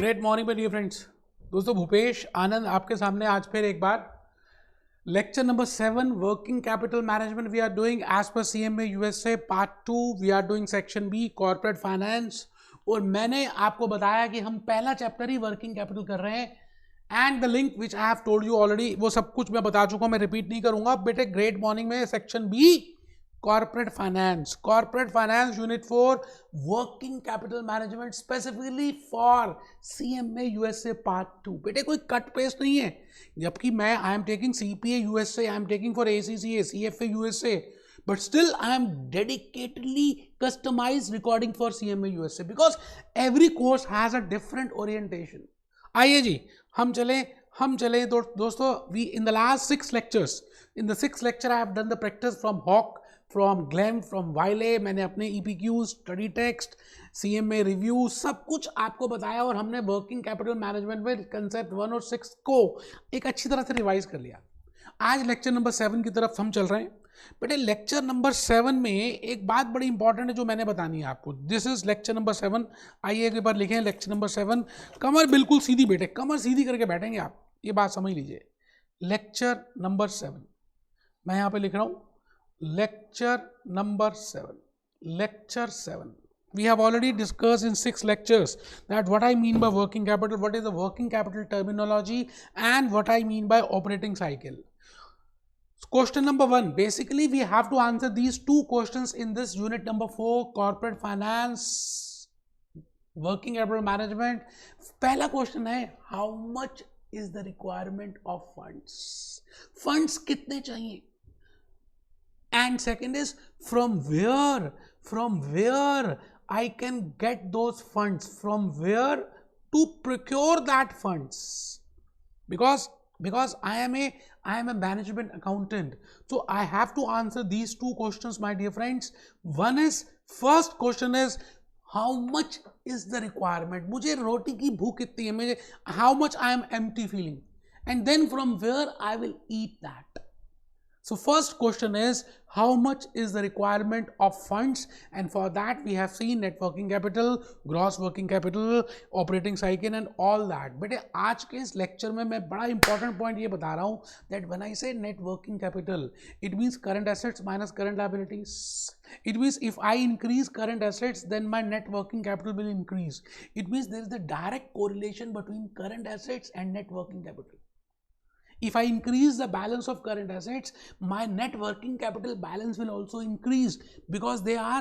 Great morning dear friends. दोस्तों, भूपेश आनंद आपके सामने आज फिर एक बार lecture number 7 working capital management we are doing as per CMA USA part 2। We are doing section B corporate finance. और मैंने आपको बताया कि हम पहला चैप्टर ही वर्किंग कैपिटल कर रहे हैं and the link which I have told you already, वो सब कुछ मैं बता चुका हूं, मैं रिपीट नहीं करूंगा। बेटे ग्रेट मॉर्निंग में section B corporate finance unit 4 working capital management specifically for CMA USA part 2। बेटे कोई कट पेस्ट नहीं है, जबकि मैं I am taking CPA USA, I am taking for ACCA CFA USA, but still I am dedicatedly customized recording for CMA USA because every course has a different orientation. आइए जी, हम चले दोस्तों। we in the last 6 lectures, in the 6th lecture I have done the practice from Hawk, from Glenn, from Wiley। मैंने अपने EPQ, study text, CMA review सब कुछ आपको बताया और हमने वर्किंग कैपिटल मैनेजमेंट में कंसेप्ट 1 और 6 को एक अच्छी तरह से रिवाइज कर लिया। आज लेक्चर नंबर 7 की तरफ हम चल रहे हैं। बेटे लेक्चर नंबर 7 में एक बात बड़ी इंपॉर्टेंट है जो मैंने बतानी है आपको। This is lecture number 7। आइए एक बार लिखें लेक्चर नंबर 7। कमर बिल्कुल सीधी बेटे, कमर सीधी करके बैठेंगे आप, ये बात समझ लीजिए। लेक्चर नंबर 7 मैं यहाँ पे लिख रहा हूँ, lecture number 7। We have already discussed in 6 lectures that what I mean by working capital, what is the working capital terminology, and what I mean by operating cycle. Question number 1, basically we have to answer these 2 questions in this unit number 4 corporate finance working capital management. पहला question है, how much is the requirement of funds कितने चाहिए, and second is from where I can get those funds, from where to procure that funds, because I am a management accountant, so I have to answer these 2 questions my dear friends. First question is how much is the requirement, मुझे रोटी की भूख कितनी है, मुझे how much I am empty feeling, and then from where I will eat that. So first question is how much is the requirement of funds, and for that we have seen net working capital, gross working capital, operating cycle and all that. बेटे आज के इस lecture में मैं बड़ा important point ये बता रहा हूँ that when I say net working capital, it means current assets minus current liabilities. It means if I increase current assets, then my net working capital will increase. It means there is a direct correlation between current assets and net working capital. If I increase the balance of current assets, my net working capital balance will also increase because they are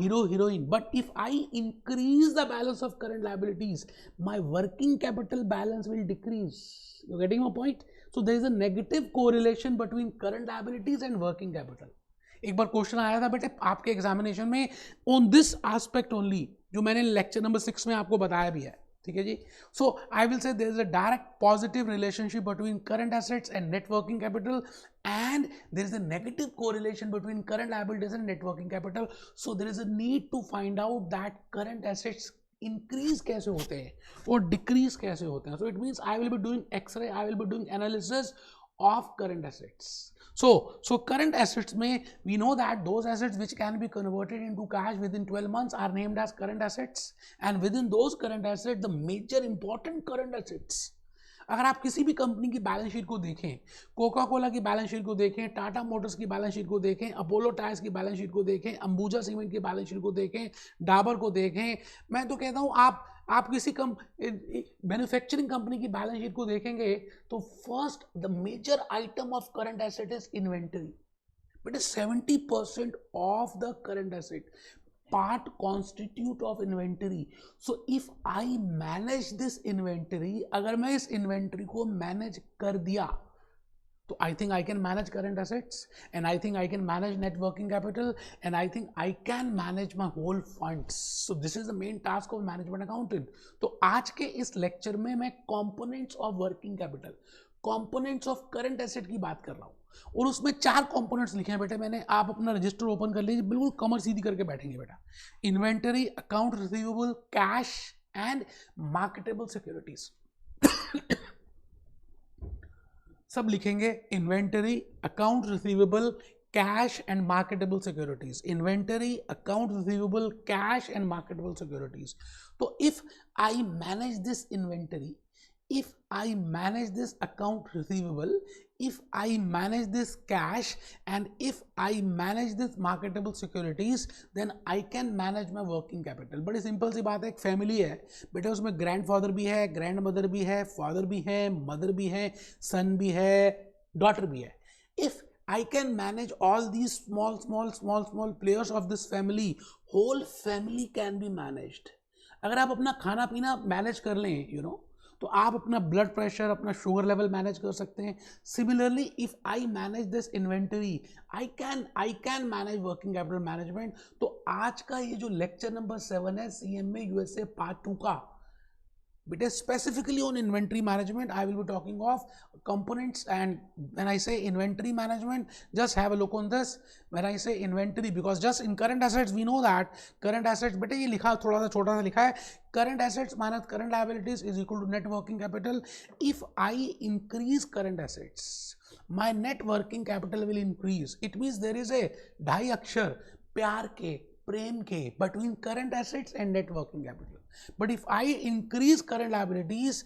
heroine. But if I increase the balance of current liabilities, my working capital balance will decrease. You're getting my point? So there is a negative correlation between current liabilities and working capital. एक बार question आया था बेटे आपके examination में on this aspect only, जो मैंने lecture number 6 में आपको बताया भी है। ठीक है जी। So I will say there is a direct positive relationship between current assets and net working capital, and there is a negative correlation between current liabilities and net working capital. So there is a need to find out that current assets increase कैसे होते हैं और decrease कैसे होते हैं। So it means I will be doing x-ray, I will be doing analysis of current assets. So current assets में we know that those assets which can be converted into cash within 12 months are named as current assets, and within those current assets the major important current assets, अगर आप किसी भी company की balance sheet को देखें, Coca Cola की balance sheet को देखें, टाटा मोटर्स की बैलेंस शीट को देखें, अपोलो टायर्स की बैलेंस शीट को देखें, अंबुजा सीमेंट की बैलेंस शीट को देखें, डाबर को देखें, मैं तो कहता हूँ आप किसी मैन्युफैक्चरिंग कंपनी की बैलेंस शीट को देखेंगे तो first the major item of current asset is inventory. But 70% of the current asset part constitute of inventory. So if I manage this inventory, अगर मैं इस inventory को manage कर दिया तो I think I can manage current assets, and I think I can manage net working capital, and I think I can manage my whole funds. So this is the main task of management accountant. तो आज के इस lecture में मैं components of working capital, components of current asset की बात कर रहा हूँ, और उसमें 4 कंपोनेंट्स लिखे हैं बेटे मैंने। आप अपना रजिस्टर ओपन कर लीजिए, बिल्कुल कमर सीधी करके बैठेंगे बेटा। Inventory, account receivable, cash and marketable securities सब लिखेंगे। Inventory, account receivable, cash and marketable securities. Inventory, accounts receivable, cash and marketable securities. So if I manage this inventory, if I manage this account receivable, if I manage this cash, and if I manage this marketable securities, then I can manage my working capital. बड़ी simple सी बात है, एक family है बेटे, उसमें grandfather भी है, grand mother भी है, फादर भी है, मदर भी है, सन भी है, डॉटर भी है. If I can manage all these small players of this family, whole family can be managed. अगर आप अपना खाना पीना मैनेज कर लें, तो आप अपना ब्लड प्रेशर, अपना शुगर लेवल मैनेज कर सकते हैं. Similarly if I manage this inventory, I can manage working capital management. तो आज का ये जो लेक्चर नंबर 7 है CMA USA पार्ट 2 का, बेटे specifically on inventory management, I will be talking of components. And when I say inventory management, just have a look on this. When I say inventory, because just in current assets we know that current assets, बेटे ये लिखा थोड़ा सा छोटा सा लिखा है, current assets minus current liabilities is equal to net working capital. If I increase current assets, my net working capital will increase. It means there is a ढाई अक्षर प्यार के, प्रेम के between current assets and net working capital. But if I increase current liabilities,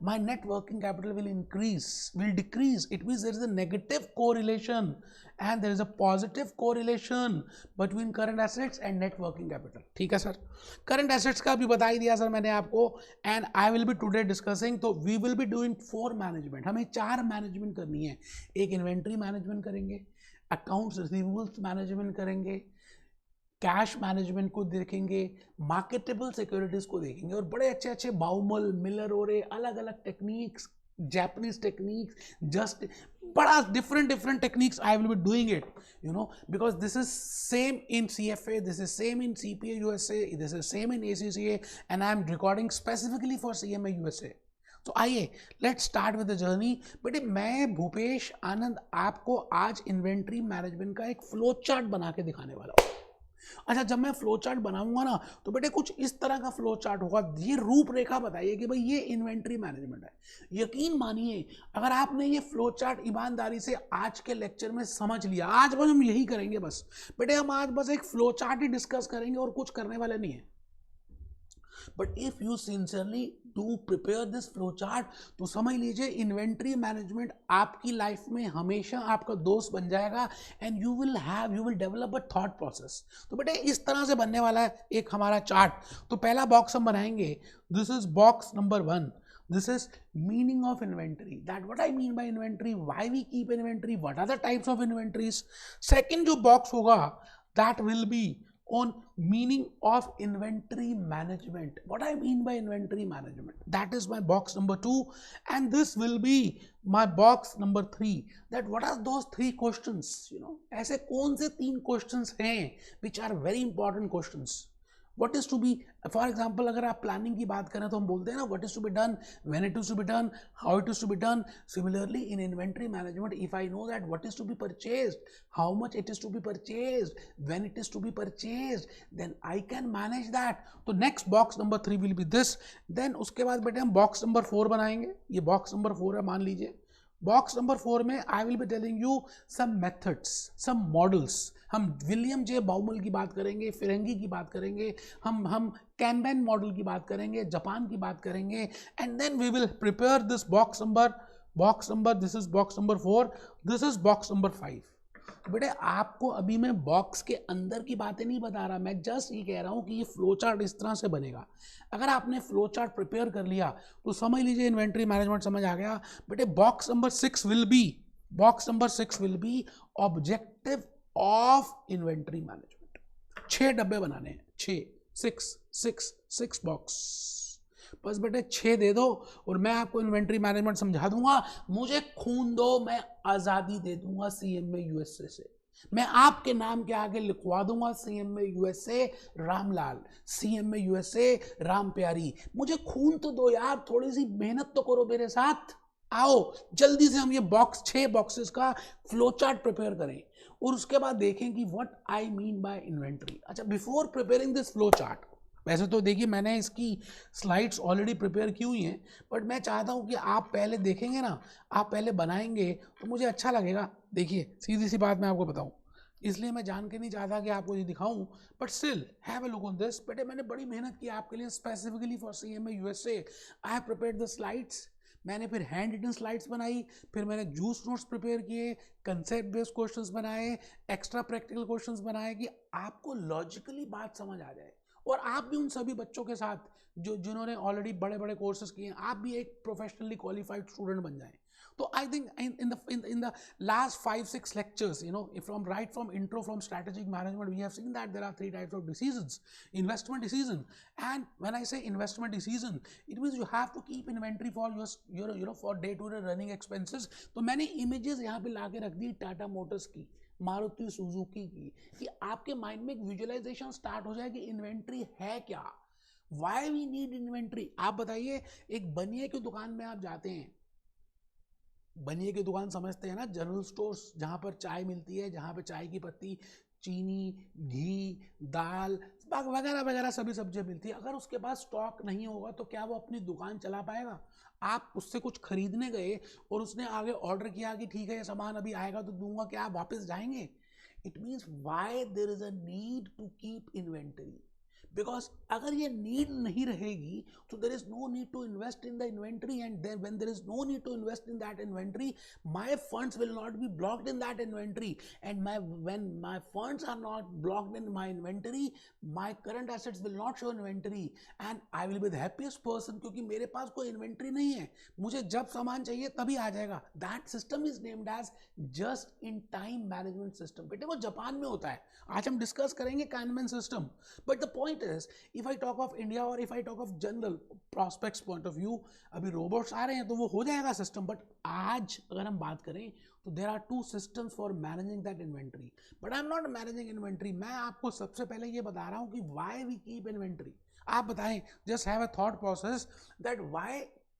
my net working capital will decrease. It means there is a negative correlation and there is a positive correlation between current assets and net working capital. ठीक है sir, current assets का भी बता ही दिया sir मैंने आपको. And I will be today discussing, तो we will be doing 4 management. हमें 4 मैनेजमेंट करनी है. एक इन्वेंट्री मैनेजमेंट करेंगे, अकाउंट्स रिसीवेबल्स मैनेजमेंट करेंगे, कैश मैनेजमेंट को देखेंगे, मार्केटेबल सिक्योरिटीज को देखेंगे, और बड़े अच्छे अच्छे बाउमल, मिलर और अलग अलग टेक्निक्स, जापानीज टेक्निक्स, जस्ट बड़ा different techniques. I will be doing it, because this is same in CFA, this is same in CPA USA, this is same in ACCA, and I am recording specifically for CMA USA. तो आइए let's start with the journey. बेटे मैं भूपेश आनंद आपको आज inventory management का एक flow chart बना के दिखाने वाला हूँ. अच्छा, जब मैं फ्लो चार्ट बनाऊंगा ना, तो बेटे कुछ इस तरह का फ्लो चार्ट होगा. ये रूपरेखा बताइए कि भाई ये इन्वेंट्री मैनेजमेंट है. यकीन मानिए, अगर आपने ये फ्लो चार्ट ईमानदारी से आज के लेक्चर में समझ लिया, आज बस हम यही करेंगे. बस बेटे हम आज बस एक फ्लो चार्ट ही डिस्कस करेंगे और कुछ करने वाले नहीं है. But if you sincerely do prepare this flow chart, तो समझ लीजिए इन्वेंट्री मैनेजमेंट आपकी लाइफ में हमेशा आपका दोस्त बन जाएगा. And you will develop a thought process. तो बेटे इस तरह से बनने वाला है एक हमारा चार्ट. तो पहला बॉक्स हम बनाएंगे, this is box number 1. This is meaning of inventory. That what I mean by inventory, why we keep inventory, what are the types of inventories. Second जो box होगा, that will be on meaning of inventory management. What I mean by inventory management, that is my box number 2, and this will be my box number 3. That what are those 3 questions, ऐसे कौन से 3 questions हैं which are very important questions. What is to be, for example, अगर आप planning की बात करें तो हम बोलते हैं ना, what is to be done, when it is to be done, how it is to be done. Similarly in inventory management, if I know that what is to be purchased, how much it is to be purchased, when it is to be purchased, then I can manage that. तो next box number 3 will be this. Then उसके बाद बेटे हम box number 4 बनाएंगे. ये box number 4 है, मान लीजिए. बॉक्स नंबर 4 में I will be telling you some methods, some models. हम विलियम जे बाउमल की बात करेंगे, फिरंगी की बात करेंगे, हम कैम्बेन मॉडल की बात करेंगे, जापान की बात करेंगे. And then we will prepare this box number this is box number 4, this is box number 5. बेटे आपको अभी मैं बॉक्स के अंदर की बातें नहीं बता रहा, मैं जस्ट ये कह रहा हूँ कि ये फ्लो चार्ट इस तरह से बनेगा. अगर आपने फ्लो चार्ट प्रिपेयर कर लिया तो समझ लीजिए इन्वेंट्री मैनेजमेंट समझ आ गया. बेटे box number 6 will be objective of inventory management. 6 डब्बे बनाने हैं, 6 बॉक्स. बस बेटे 6 दे दो और मैं आपको इन्वेंट्री मैनेजमेंट समझा दूंगा. मुझे खून दो, मैं आज़ादी दे दूंगा CMA USA से. मैं आपके नाम के आगे लिखवा दूंगा CMA USA Ramlal, CMA USA Ram प्यारी. मुझे खून तो दो यार, थोड़ी सी मेहनत तो करो मेरे साथ. आओ जल्दी से हम ये 6 बॉक्सेस का फ्लो चार्ट प्रिपेयर करें और उसके बाद देखें कि what I mean by inventory. अच्छा, before preparing this flow chart वैसे तो देखिए मैंने इसकी स्लाइड्स ऑलरेडी प्रिपेयर की हुई हैं, बट मैं चाहता हूँ कि आप पहले देखेंगे ना, आप पहले बनाएंगे तो मुझे अच्छा लगेगा। देखिए सीधी सी बात मैं आपको बताऊँ, इसलिए मैं जान के नहीं चाहता कि आपको ये दिखाऊं, but still have a look on this. बेटे मैंने बड़ी मेहनत की आपके लिए, specifically for CMA USA I have prepared the slides. मैंने फिर हैंड रिटन स्लाइड्स बनाई, फिर मैंने जूस नोट्स प्रिपेयर किए, कंसेप्ट बेस्ड क्वेश्चंस बनाए, एक्स्ट्रा प्रैक्टिकल क्वेश्चंस बनाए कि आपको लॉजिकली बात समझ आ जाए। और आप भी उन सभी बच्चों के साथ जो जिन्होंने ऑलरेडी बड़े बड़े कोर्सेज किए हैं, आप भी एक प्रोफेशनली क्वालिफाइड स्टूडेंट बन जाएं। तो I think in the last 5-6 lectures, from intro, from strategic management, we have seen that there are 3 types of decisions. Investment decision, and when I say investment decision, it means you have to keep inventory for your for day to day running expenses. तो मैंने images यहाँ पे ला के रख दी Tata Motors की, Maruti Suzuki की, कि आपके माइंड में एक विजुअलाइजेशन स्टार्ट हो जाए कि इन्वेंट्री है क्या, वाई वी नीड इन्वेंट्री। आप बताइए, एक बनिए की दुकान में आप जाते हैं, बनिए की दुकान समझते हैं ना, जनरल स्टोर्स जहाँ पर चाय मिलती है, जहाँ पर चाय की पत्ती, चीनी, घी, दाल वगैरह वगैरह सभी सब्जियाँ मिलती है। अगर उसके पास स्टॉक नहीं होगा तो क्या वो अपनी दुकान चला पाएगा? आप उससे कुछ खरीदने गए और उसने आगे ऑर्डर किया कि ठीक है ये सामान अभी आएगा तो दूंगा, क्या आप वापस जाएंगे? It means why there is a need to keep inventory, because अगर ये नीड नहीं रहेगी तो there is no need to invest in the inventory, and then when there is no need to invest in that inventory, my funds will not be blocked in that inventory, and when my funds are not blocked in my inventory, my current assets will not show inventory, and I will be the happiest person, क्योंकि मेरे पास कोई inventory नहीं है, मुझे जब सामान चाहिए तभी आ जाएगा। That system is named as just in time management system. बेटे वो जापान में होता है, आज हम डिस्कस करेंगे kanban system. But the point is, if I talk of India or if I talk of general prospects point of view, अभी robots आ रहे हैं तो वो हो जाएगा सिस्टम, बट आज अगर हम बात करें तो there are 2 systems for managing that inventory, but I'm not managing inventory। मैं आपको सबसे पहले ये बता रहा हूँ कि why we keep inventory। आप बताएं, just have a thought process that why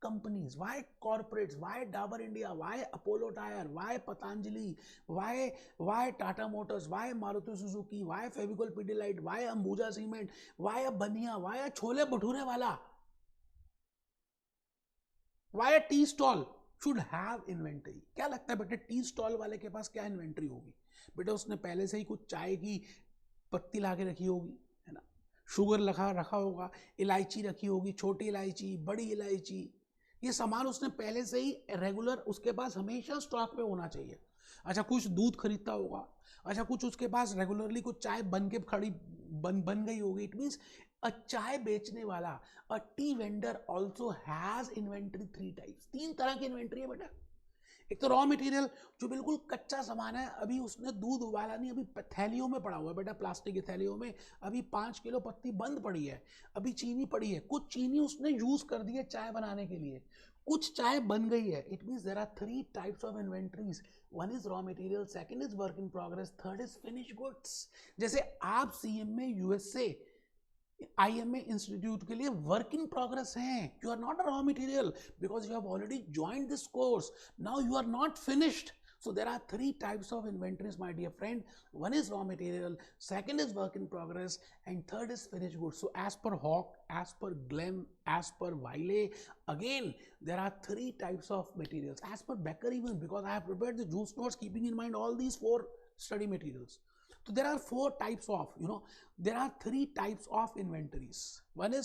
companies, why corporates, why Dabur India, why Apollo Tyre, why Patanjali, why Tata Motors, why Maruti Suzuki, why Fevicol Pidilite, why Ambuja Cement, why a Bania, why a Chole Bhature wala, why a tea stall should have inventory? क्या लगता है बेटे, tea stall वाले के पास क्या inventory होगी? बेटे उसने पहले से ही कुछ चाय की पत्ती ला के रखी होगी, है ना, शुगर रखा होगा, इलायची रखी होगी, छोटी इलायची, बड़ी इलायची, ये सामान उसने पहले से ही रेगुलर उसके पास हमेशा स्टॉक में होना चाहिए। अच्छा, कुछ दूध खरीदता होगा, अच्छा कुछ उसके पास रेगुलरली कुछ चाय बन के खड़ी बन गई होगी। इट मीन्स अ चाय बेचने वाला, a tea vendor also has inventory 3 types. 3 तरह की इन्वेंट्री है बेटा। एक तो रॉ मटेरियल जो बिल्कुल कच्चा सामान है, अभी उसने दूध उबाला नहीं, अभी थैलियों में पड़ा हुआ है बेटा, प्लास्टिक की थैलियों में, अभी 5 किलो पत्ती बंद पड़ी है, अभी चीनी पड़ी है, कुछ चीनी उसने यूज कर दी है चाय बनाने के लिए, कुछ चाय बन गई है। It means there are 3 types of inventories. One is raw material, second is work in progress, third is finish goods. जैसे आप CMA USA IMA इंस्टीट्यूट के लिए वर्क इन प्रोग्रेस हैं, you are not a raw material because you have already joined this course, now you are not finished. So there are 3 types of inventories, my dear friend. One is raw material, second is work in progress, and third is finished goods. So as per Hawk, as per Glem, as per Wiley, again there are 3 types of materials. As per Becker even, because I have prepared the juice notes keeping in mind all these 4 study materials. So there are 4 types of, there are 3 types of inventories. One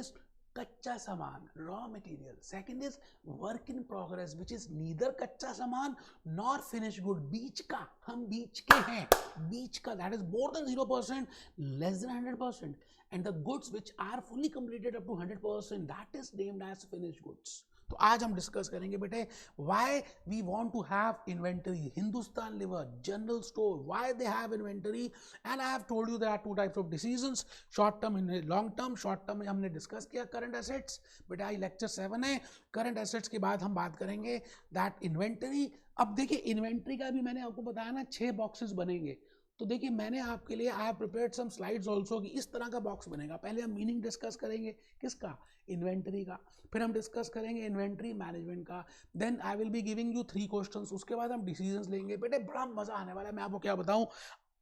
is कच्चा सामान, raw material, second is work in progress which is neither कच्चा सामान nor finish good, बीच का, हम बीच के हैं, बीच का, that is more than 0%, less than 100%, and the goods which are fully completed up to 100%, that is named as finish goods. तो आज हम डिस्कस करेंगे बेटे why we want to have inventory. Hindustan Lever, general store, why they have inventory, and I have told you there are 2 types of decisions, short term and long term. Short term में हमने discuss किया current assets, बेटा आई lecture 7 है। Current assets के बाद हम बात करेंगे दैट इन्वेंटरी। अब देखिए इन्वेंटरी का भी मैंने आपको बताया ना 6 बॉक्सेस बनेंगे, तो देखिए मैंने आपके लिए I have prepared some slides also कि इस तरह का बॉक्स बनेगा। पहले हम मीनिंग डिस्कस करेंगे किसका, इन्वेंटरी का, फिर हम डिस्कस करेंगे इन्वेंटरी मैनेजमेंट का, then I will be giving you 3 questions, उसके बाद हम डिसीजंस लेंगे। बेटे बड़ा मजा आने वाला है, मैं आपको क्या बताऊं,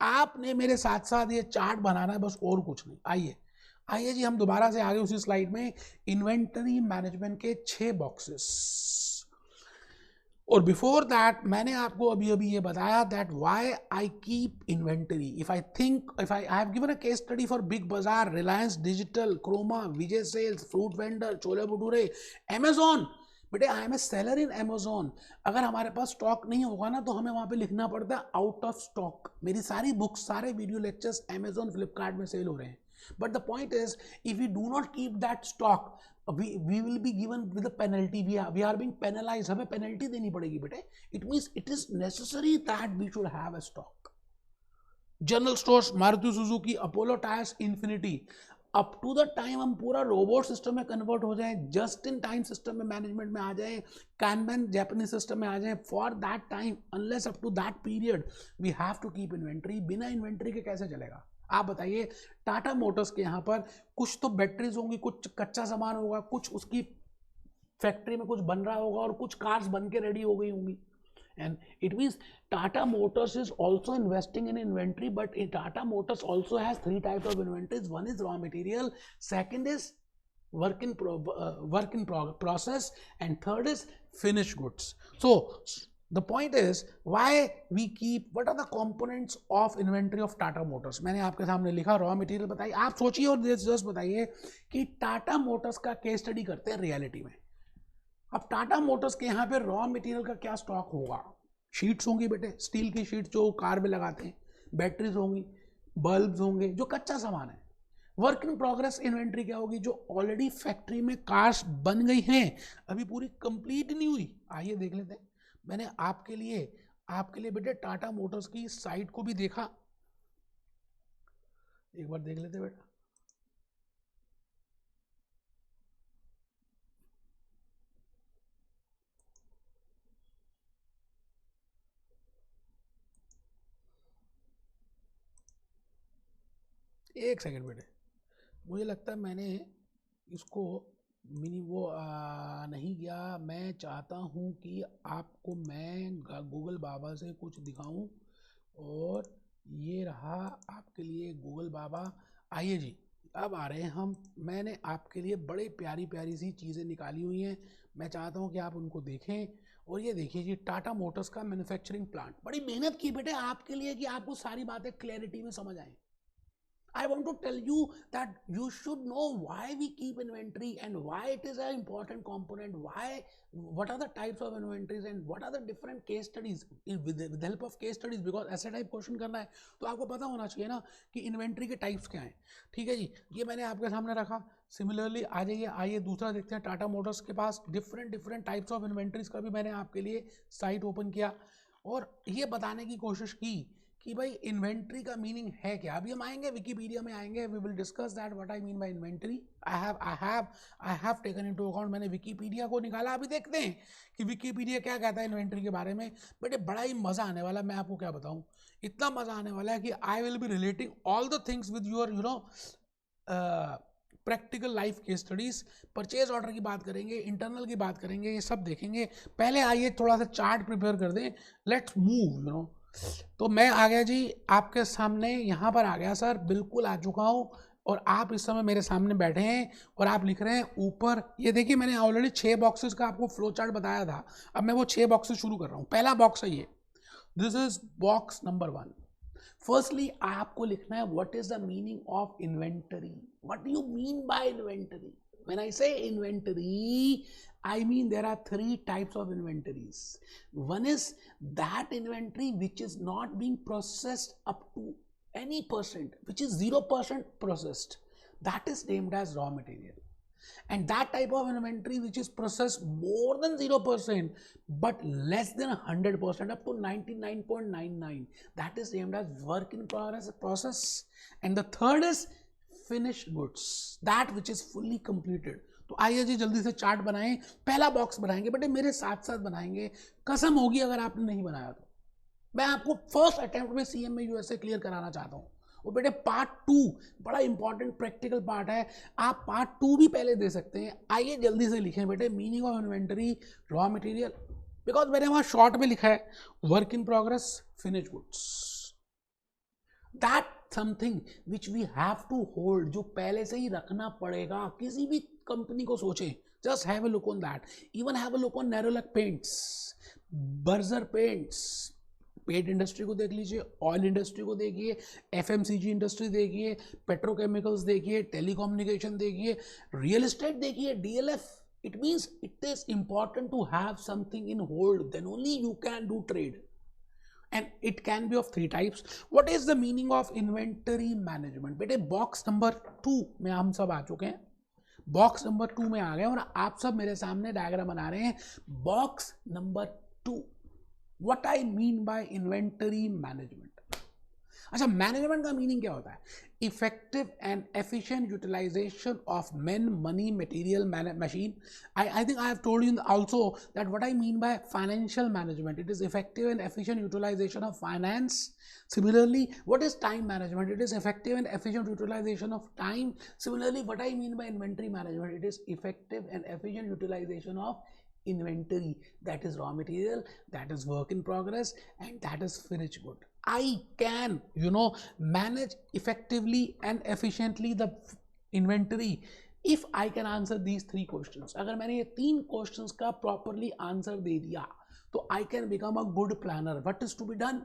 आपने मेरे साथ साथ ये चार्ट बनाना है बस, और कुछ नहीं। आइए आइए जी, हम दोबारा से आगे उसी स्लाइड में, इन्वेंटरी मैनेजमेंट के 6 बॉक्सेस। और बिफोर दैट मैंने आपको अभी अभी ये बताया that why I keep inventory. If I think, if I have given a case study for Big Bazaar, Reliance digital, Croma, Vijay sales, fruit vendor, chole bhature, Amazon. बेटे I am a seller in Amazon. अगर हमारे पास stock नहीं होगा ना तो हमें वहां पे लिखना पड़ता है आउट ऑफ स्टॉक। मेरी सारी बुक्स, सारे वीडियो लेक्चर्स अमेजॉन, फ्लिपकार्ट में सेल हो रहे हैं। But the point is, if you do not keep that stock, we will be given with a penalty. We are being penalized. हमें penalty देनी पड़ेगी बेटे. It means it is necessary that we should have a stock. General Stores, Maruti Suzuki, Apollo Tyres, Infinity. Up to the time हम पूरा robot system में convert हो जाए, just in time system में मैनेजमेंट में आ जाए, कैनमैन जापानीज सिस्टम में आ जाए, for that time unless up to that period we have to keep inventory. बिना इन्वेंट्री के कैसे चलेगा? आप बताइए। टाटा मोटर्स के यहाँ पर कुछ तो बैटरीज होंगी, कुछ कच्चा सामान होगा, कुछ उसकी फैक्ट्री में कुछ बन रहा होगा और कुछ कार्स बन के रेडी हो गई होंगी। And it means Tata Motors is also investing in inventory, but Tata Motors also has 3 types of inventories. One is raw material, second is work in process, and third is finished goods. So the point is, why we keep, what are the components of inventory of Tata Motors? मैंने आपके सामने लिखा, raw material बताइए। आप सोचिए और just बताइए कि टाटा मोटर्स का केस स्टडी करते हैं रियलिटी में। अब टाटा मोटर्स के यहाँ पे रॉ मटेरियल का क्या स्टॉक होगा? शीट्स होंगी बेटे, स्टील की शीट जो कार में लगाते हैं, बैटरीज होंगी, बल्ब्स होंगे, जो कच्चा सामान है। वर्क इन प्रोग्रेस इन्वेंट्री क्या होगी? जो ऑलरेडी फैक्ट्री में कार्स बन गई हैं, अभी पूरी कंप्लीट नहीं हुई। आइए देख लेते हैं। मैंने आपके लिए बेटे टाटा मोटर्स की साइट को भी देखा, एक बार देख लेते बेटा। एक सेकंड बेटे, मुझे लगता है मैंने इसको नहीं किया। मैं चाहता हूँ कि आपको मैं गूगल बाबा से कुछ दिखाऊं, और ये रहा आपके लिए गूगल बाबा। आइए जी, अब आ रहे हैं हम। मैंने आपके लिए बड़े प्यारी प्यारी सी चीज़ें निकाली हुई हैं, मैं चाहता हूँ कि आप उनको देखें। और ये देखिए जी, टाटा मोटर्स का मैन्युफैक्चरिंग प्लांट। बड़ी मेहनत की बेटे आपके लिए कि आपको सारी बातें क्लैरिटी में समझ आए। I want to tell you that you should know why we keep inventory and why it is an important component, what are the types of inventories and what are the different case studies with the help of case studies, because ऐसे type question करना है तो आपको पता होना चाहिए ना कि इन्वेंट्री के टाइप्स क्या हैं। ठीक है जी, ये मैंने आपके सामने रखा। सिमिलरली आ जाइए, आइए दूसरा देखते हैं। टाटा मोटर्स के पास डिफरेंट टाइप्स ऑफ इन्वेंट्रीज का भी मैंने आपके लिए साइट ओपन किया और ये बताने की कोशिश की कि भाई इन्वेंट्री का मीनिंग है क्या। अभी हम आएंगे विकीपीडिया में आएंगे, we will discuss that what I mean by inventory. I have taken into account, मैंने विकीपीडिया को निकाला। अभी देखते हैं कि विकीपीडिया क्या कहता है इन्वेंट्री के बारे में। बेटे बड़ा ही मज़ा आने वाला है, मैं आपको क्या बताऊं, इतना मज़ा आने वाला है कि आई will B relating all the things with your practical life के स्टडीज। परचेज ऑर्डर की बात करेंगे, इंटरनल की बात करेंगे, ये सब देखेंगे। पहले आइए थोड़ा सा चार्ट प्रिपेयर कर दें, लेट्स मूव तो मैं आ गया जी आपके सामने, यहाँ पर आ गया सर, बिल्कुल आ चुका हूँ। और आप इस समय मेरे सामने बैठे हैं और आप लिख रहे हैं ऊपर। ये देखिए मैंने ऑलरेडी 6 बॉक्सेस का आपको फ्लो चार्ट बताया था, अब मैं वो 6 बॉक्सेस शुरू कर रहा हूँ। पहला बॉक्स है ये, this is box number 1। Firstly आपको लिखना है what is the meaning of inventory, what do you mean by inventory. When I say inventory, I mean there are 3 types of inventories. One is that inventory which is not being processed up to any percent, which is 0% processed. That is named as raw material. And that type of inventory which is processed more than 0% but less than 100%, up to 99.99, that is named as work in process. And the third is finished goods, that which is fully completed. तो आइए जी जल्दी से chart बनाएं। पहला box बनाएंगे बेटे, मेरे साथ साथ बनाएंगे, कसम होगी अगर आपने नहीं बनाया तो। मैं आपको फर्स्ट अटेम्प्ट में CMA USA क्लियर कराना चाहता हूँ। वो बेटे पार्ट 2 बड़ा इंपॉर्टेंट प्रैक्टिकल पार्ट है, आप पार्ट 2 भी पहले दे सकते हैं। आइए जल्दी से लिखें बेटे, meaning of inventory, raw material, because मैंने वहाँ शॉर्ट में लिखा है work in progress, finish goods. That something which we have to hold, जो पहले से ही रखना पड़ेगा किसी भी कंपनी को सोचे. Just have a look on that. Even have a look on Nerolac paints, Berger paints. Pet industry को देख लीजिए, ऑयल इंडस्ट्री को देखिए, एफएमसीजी इंडस्ट्री देखिए, पेट्रोकेमिकल्स देखिए, टेलीकम्युनिकेशन देखिए, रियल एस्टेट देखिए, DLF. It means it is important to have something in hold, then only you can do trade. And it can be of three types. What is the meaning of inventory management? बेटे box number 2 में हम सब आ चुके हैं, box number 2 में आ गए और आप सब मेरे सामने डायग्राम बना रहे हैं. Box number 2, what I mean by inventory management. अच्छा, मैनेजमेंट का मीनिंग क्या होता है? Effective and efficient utilization of men, money, material, machine. I think I have told you also that what I mean by financial management. It is effective and efficient utilization of finance. Similarly, what is time management? It is effective and efficient utilization of time. Similarly, what I mean by inventory management, it is effective and efficient utilization of inventory. That is raw material, that is work in progress, and that is finished good. I can, manage effectively and efficiently the inventory if I can answer these 3 questions. अगर मैंने ये 3 questions का properly answer दे दिया तो I can become a good planner. What is to be done?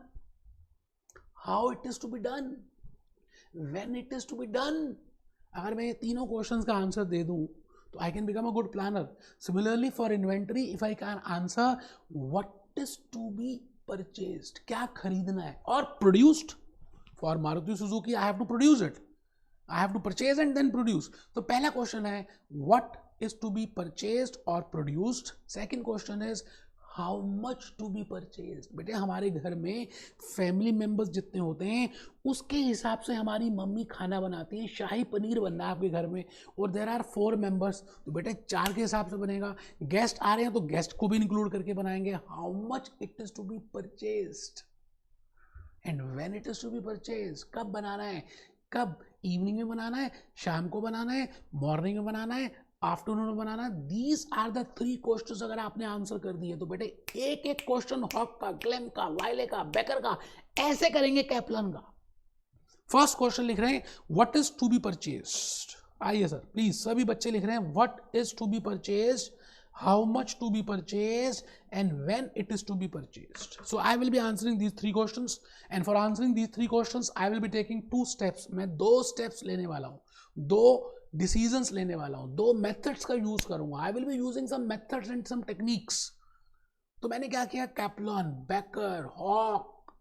How it is to be done? When it is to be done? अगर मैं ये तीनों questions का answer दे दूँ तो I can become a good planner. Similarly for inventory, if I can answer what is to be purchased, क्या खरीदना है, और produced. For Maruti Suzuki I have to produce it, I have to purchase and then produce. तो पहला question है what is to be purchased और produced. Second question is how much to be purchased. बेटे हमारे घर में फैमिली मेंबर्स जितने होते हैं उसके हिसाब से हमारी मम्मी खाना बनाती है. शाही पनीर बनना है आपके घर में और देयर आर 4 मेंबर्स, तो बेटे 4 के हिसाब से बनेगा. गेस्ट आ रहे हैं तो गेस्ट को भी इंक्लूड करके बनाएंगे. How much it is to be purchased and when it is to be purchased. कब बनाना है, कब, इवनिंग में बनाना है, शाम को बनाना है, मॉर्निंग में बनाना है, आफ्टरनून में बनाना. These are the 3 questions. अगर आपने आंसर कर दिए तो बेटे एक एक क्वेश्चन हॉक का, ग्लेम का, वाइले का, बेकर का ऐसे करेंगे कैप्लन का. फर्स्ट क्वेश्चन लिख रहे हैं what is to be purchased. आइए सर प्लीज, सभी बच्चे लिख रहे हैं what is to be purchased, how much to be purchased, and when it is to be purchased. So I will be answering these 3 questions, and for answering these 3 questions I will be taking 2 steps. मैं 2 steps लेने वाला हूँ, 2 decisions लेने वाला हूँ, 2 methods का use करूँगा. I will be using some methods and some techniques. तो मैंने क्या किया, कैप्लन, बेकर, हॉक,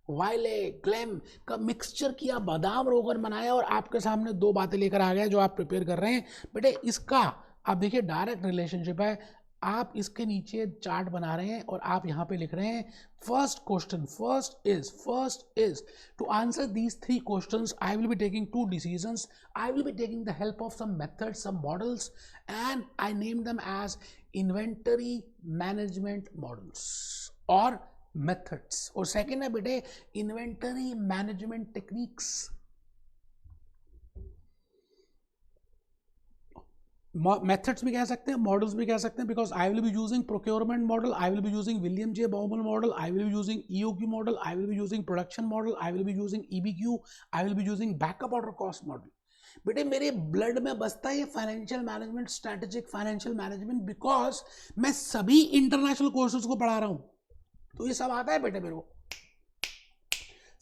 वाइले, ग्लेम का मिक्सचर किया, बादाम रोगन बनाया और आपके सामने 2 बातें लेकर आ गया जो आप प्रिपेयर कर रहे हैं. बेटे इसका आप देखिए डायरेक्ट रिलेशनशिप है. आप इसके नीचे चार्ट बना रहे हैं और आप यहाँ पे लिख रहे हैं first question. First is to answer these 3 questions I will be taking 2 decisions. I will be taking the help of some methods, some models, and I name them as inventory management models और methods. और second है बेटे inventory management techniques. Methods भी कह सकते हैं, models भी कह सकते हैं, because I will be using procurement model, I will be using William J Baumol model, I will be using EOQ model, I will be using production model, I will be using EBQ, I will be using backup order cost model. बेटे मेरे blood में बसता है ये financial management, strategic financial management, because मैं सभी international courses को पढ़ा रहा हूँ. तो ये सब आता है बेटे मेरे को.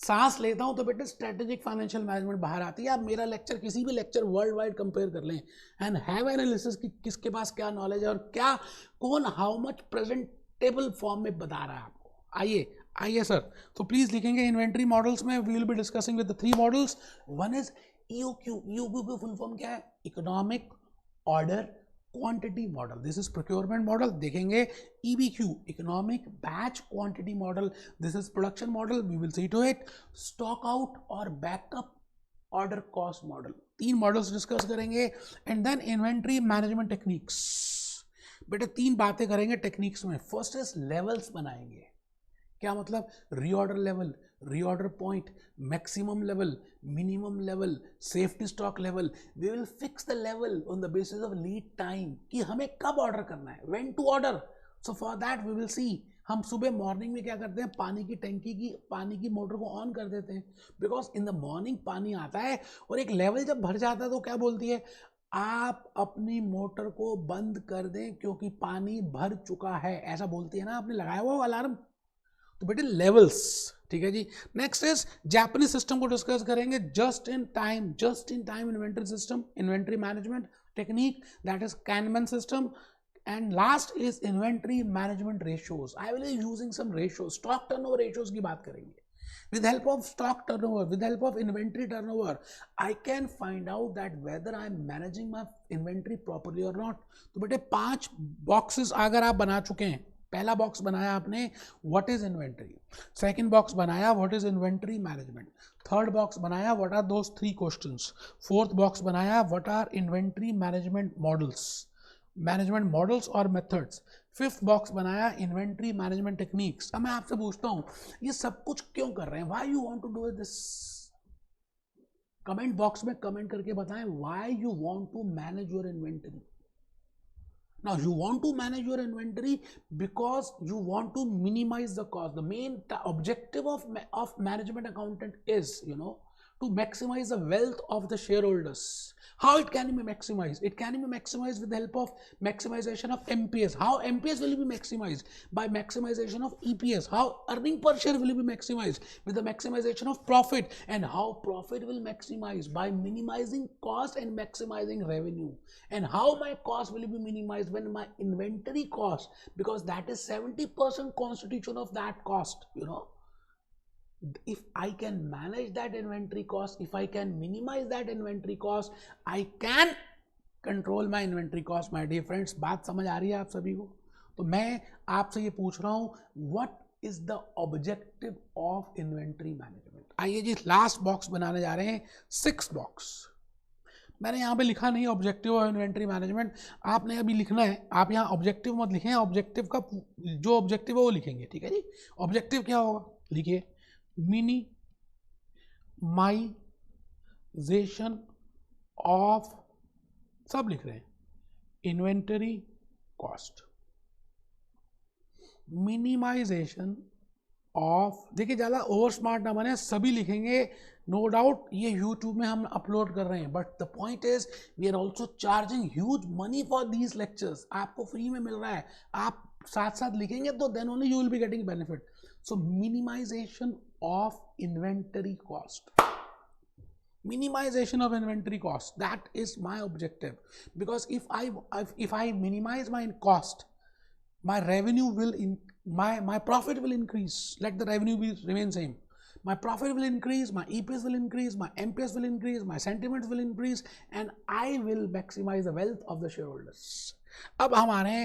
सांस लेता हूं तो बेटे स्ट्रेटेजिक फाइनेंशियल मैनेजमेंट बाहर आती है. आप मेरा लेक्चर किसी भी लेक्चर वर्ल्ड वाइड कंपेयर कर लें एंड हैव एनालिसिस कि किसके पास क्या नॉलेज है और क्या कौन हाउ मच प्रेजेंटेबल फॉर्म में बता रहा है आपको. आइए सर. तो प्लीज लिखेंगे इन्वेंटरी मॉडल्स में we will be discussing with the 3 models. One is EOQ. EOQ की फुल फॉर्म क्या है, economic order quantity model. This is procurement model. देखेंगे EBQ, economic batch quantity model. This is production model, we will see to it. Stock out और backup order cost model. 3 models discuss करेंगे. And then inventory management techniques. बेटे 3 बातें करेंगे techniques में. First is levels बनाएंगे. क्या मतलब, reorder level, reorder point, maximum level, minimum level, safety stock level. We will fix the level on the basis of lead time कि हमें कब ऑर्डर करना है, when to order. So for that we will see हम सुबह morning में क्या करते हैं, पानी की टंकी की पानी की मोटर को ऑन कर देते हैं, बिकॉज इन द मॉर्निंग पानी आता है और एक लेवल जब भर जाता है तो क्या बोलती है, आप अपनी मोटर को बंद कर दें क्योंकि पानी भर चुका है, ऐसा बोलती है ना, आपने लगाया हुआ अलार्म। तो बेटे लेवल्स, ठीक है जी। नेक्स्ट इज जापानीज सिस्टम को डिस्कस करेंगे, just in time inventory system, inventory management technique, that is kanban system. And last is inventory management ratios. I will using some ratios, stock turnover ratios की बात करेंगे। With help of stock turnover, with help of inventory turnover, I can find out that whether I am managing my inventory properly or not. तो बेटे 5 boxes अगर आप बना चुके हैं, पहला बॉक्स बनाया आपने what is inventory, second box बनाया what is inventory management, third box बनाया what are those 3 questions, fourth box बनाया what are inventory management models और मेथड्स, फिफ्थ बॉक्स बनाया इन्वेंटरी मैनेजमेंट टेक्निक्स। अब मैं आपसे पूछता हूं ये सब कुछ क्यों कर रहे हैं, why you want to do this? Comment box में कमेंट करके बताएं why you want to manage your inventory. Now you want to manage your inventory because you want to minimize the cost. The main objective of management accountant is, to maximize the wealth of the shareholders. How it can be maximized? It can be maximized with the help of maximization of MPS. How MPS will be maximized? By maximization of EPS. How earning per share will be maximized? With the maximization of profit. And how profit will maximize? By minimizing cost and maximizing revenue. And how my cost will be minimized? When my inventory cost, because that is 70% constitution of that cost, if I can manage that inventory cost, if I can minimize that inventory cost, I can control my inventory cost, my dear friends. बात समझ आ रही है आप सभी को? तो मैं आपसे ये पूछ रहा हूँ, what is the objective of inventory management? आइए जी लास्ट बॉक्स बनाने जा रहे हैं, 6 बॉक्स। मैंने यहाँ पे लिखा नहीं ऑब्जेक्टिव ऑफ इन्वेंटरी मैनेजमेंट, आपने अभी लिखना है। आप यहाँ ऑब्जेक्टिव मत लिखें, ऑब्जेक्टिव का जो ऑब्जेक्टिव है वो लिखेंगे, ठीक है जी। ऑब्जेक्टिव क्या होगा, लिखिए मिनिमाइजेशन ऑफ, सब लिख रहे हैं, इन्वेंटरी कॉस्ट, मिनिमाइजेशन ऑफ। देखिए ज़्यादा ओवर स्मार्ट ना बने, सभी लिखेंगे, नो डाउट ये यूट्यूब में हम अपलोड कर रहे हैं, but the point is we are also charging huge money for these lectures. आपको फ्री में मिल रहा है, आप साथ साथ लिखेंगे तो then only you will be getting benefit. So minimization of inventory cost, minimization of inventory cost, that is my objective, because if I minimize my cost, my revenue will my profit will increase. Let the revenue remain same, my profit will increase, my EPS will increase, my MPS will increase, my sentiments will increase, and I will maximize the wealth of the shareholders. अब हमारे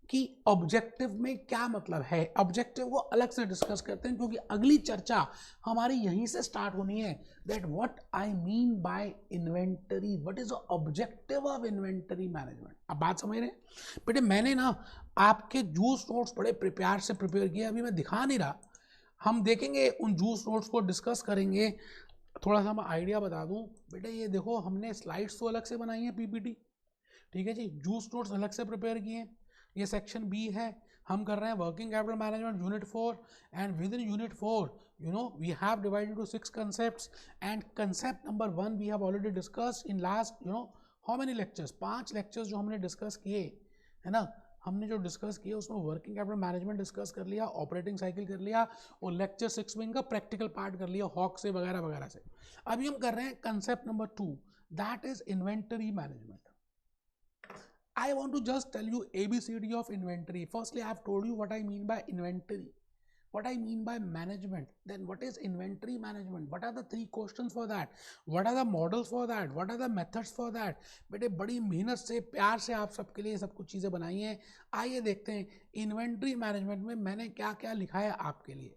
कि objective में क्या मतलब है, objective को अलग से डिस्कस करते हैं, क्योंकि अगली चर्चा हमारी यहीं से स्टार्ट होनी है, that what I mean bye inventory, what is the objective of inventory management. अब बात समझ रहे हैं बेटे? मैंने ना आपके जूस नोट्स बड़े प्रिपेयर किए, अभी मैं दिखा नहीं रहा, हम देखेंगे उन जूस नोट्स को डिस्कस करेंगे। थोड़ा सा मैं आइडिया बता दूं बेटे, ये देखो हमने स्लाइड्स तो अलग से बनाई है पीपीटी, ठीक है जी, जूस नोट्स अलग से प्रिपेयर किए। ये सेक्शन बी है, हम कर रहे हैं working capital management unit 4, and within unit 4 we have divided into 6 concepts, and concept number 1 we have already discussed in last how many lectures, 5 lectures जो हमने डिस्कस किए है ना, हमने जो डिस्कस किया उसमें वर्किंग कैपिटल मैनेजमेंट डिस्कस कर लिया, ऑपरेटिंग साइकिल कर लिया, और लेक्चर 6 में इनका प्रैक्टिकल पार्ट कर लिया हॉक से वगैरह वगैरह से। अभी हम कर रहे हैं concept number 2, that is inventory management. I want to just tell you ABCD of inventory. Firstly, I have told you what I mean by inventory, what I mean by management. Then what is inventory management? What are the 3 questions for that? What are the models for that? What are the methods for that? बेटे बड़ी मेहनत से प्यार से आप सबके लिए सब कुछ चीज़ें बनाई हैं। आइए देखते हैं इन्वेंटरी मैनेजमेंट में मैंने क्या क्या लिखा है आपके लिए।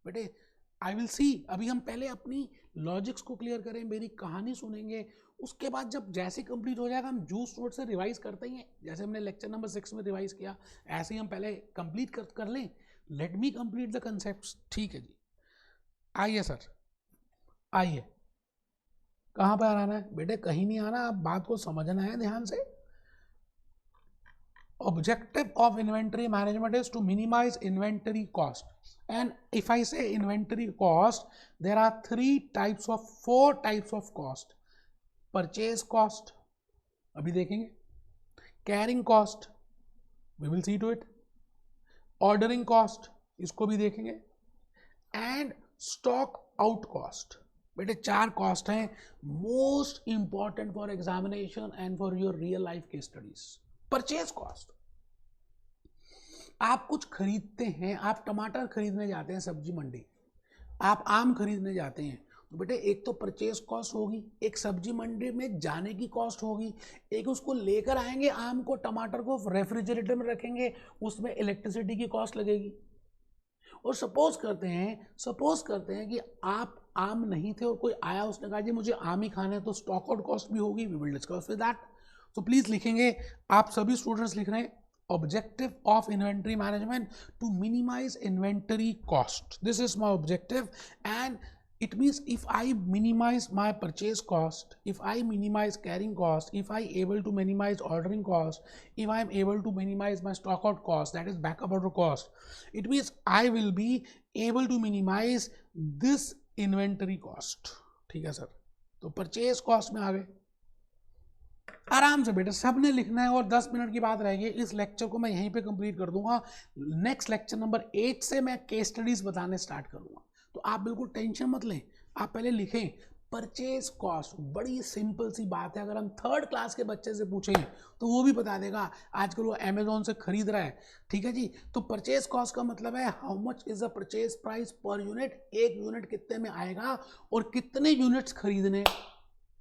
बेटे आई विल सी, अभी हम पहले अपनी लॉजिक्स को क्लियर करें, मेरी कहानी सुनेंगे, उसके बाद जब जैसे कंप्लीट हो जाएगा हम जूस नोट से रिवाइज करते ही हैं, जैसे हमने लेक्चर नंबर 6 में रिवाइज किया, ऐसे ही हम पहले कंप्लीट कर लें। Let me complete the concepts, ठीक है जी। आइए सर, आइए, कहाँ पर आना है बेटे? कहीं नहीं आना, आप बात को समझना है ध्यान से। objective of inventory management is to minimize inventory cost. And if I say inventory cost, there are four types of cost. Purchase cost, अभी देखेंगे. Carrying cost, we will see to it. Ordering cost, इसको भी देखेंगे. And stock out cost. बेटे 4 cost हैं most important for examination and for your real life case studies. Purchase cost, आप कुछ खरीदते हैं, आप टमाटर खरीदने जाते हैं सब्जी मंडी, आप आम खरीदने जाते हैं, तो बेटे एक तो परचेज कॉस्ट होगी, एक सब्जी मंडी में जाने की कॉस्ट होगी, एक उसको लेकर आएंगे आम को, टमाटर को रेफ्रिजरेटर में रखेंगे, उसमें इलेक्ट्रिसिटी की कॉस्ट लगेगी. और सपोज करते हैं कि आप आम नहीं थे और कोई आया, उसने कहा जी मुझे आम ही खाना है, तो स्टॉक आउट कॉस्ट भी होगी. We will discuss with that. तो प्लीज लिखेंगे, आप सभी स्टूडेंट्स लिख रहे हैं, objective of inventory management to minimize inventory cost. This is my objective, and it means if I minimize my purchase cost, if I minimize carrying cost, if I able to minimize ordering cost, if I am able to minimize my stock out cost, that is backup order cost, it means I will be able to minimize this inventory cost. ठीक है sir. तो purchase cost में आ गए. आराम से बेटा सबने लिखना है, और 10 मिनट की बात रहेगी. इस लेक्चर को मैं यहीं पे कंप्लीट कर दूंगा. नेक्स्ट लेक्चर नंबर 8 से मैं केस स्टडीज बताने स्टार्ट करूंगा. तो आप बिल्कुल टेंशन मत लें, आप पहले लिखें परचेज कॉस्ट. बड़ी सिंपल सी बात है, अगर हम 3rd क्लास के बच्चे से पूछें तो वो भी बता देगा. आजकल वो अमेजोन से खरीद रहा है. ठीक है जी. तो परचेज कॉस्ट का मतलब है how much is the purchase price per unit. एक यूनिट कितने में आएगा और कितने यूनिट्स खरीदने,